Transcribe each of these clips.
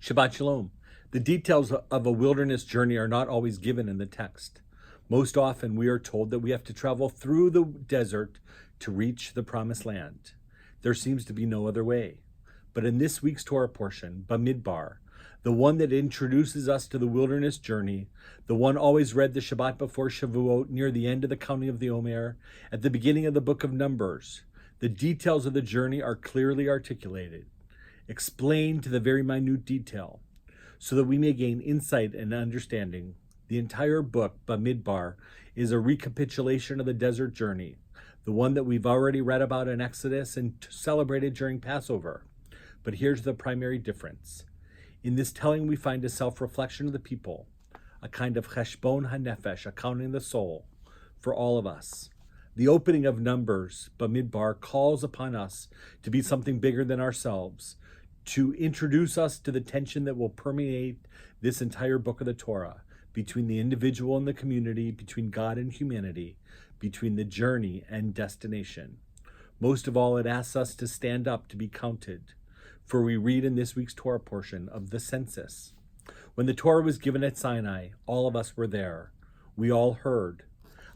Shabbat Shalom. The details of a wilderness journey are not always given in the text. Most often we are told that we have to travel through the desert to reach the promised land. There seems to be no other way. But in this week's Torah portion, Bamidbar, the one that introduces us to the wilderness journey, the one always read the Shabbat before Shavuot near the end of the counting of the Omer, at the beginning of the book of Numbers, the details of the journey are clearly articulated, explained to the very minute detail, so that we may gain insight and understanding. The entire book, Bamidbar, is a recapitulation of the desert journey, the one that we've already read about in Exodus and celebrated during Passover. But here's the primary difference. In this telling, we find a self-reflection of the people, a kind of cheshbon hanefesh, accounting the soul, for all of us. The opening of Numbers, Bamidbar, calls upon us to be something bigger than ourselves, to introduce us to the tension that will permeate this entire book of the Torah, between the individual and the community, between God and humanity, between the journey and destination. Most of all, it asks us to stand up to be counted, for we read in this week's Torah portion of the census. When the Torah was given at Sinai, all of us were there. We all heard.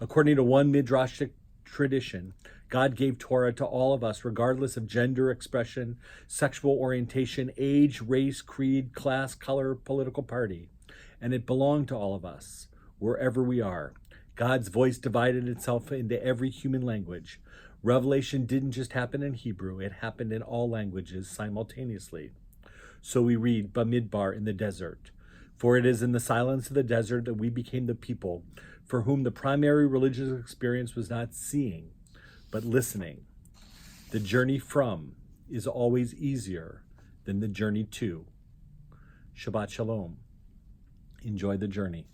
According to one midrashic tradition, God gave Torah to all of us, regardless of gender expression, sexual orientation, age, race, creed, class, color, political party. And it belonged to all of us, wherever we are. God's voice divided itself into every human language. Revelation didn't just happen in Hebrew, it happened in all languages simultaneously. So we read Bamidbar in the desert. For it is in the silence of the desert that we became the people for whom the primary religious experience was not seeing, but listening. The journey from is always easier than the journey to. Shabbat Shalom. Enjoy the journey.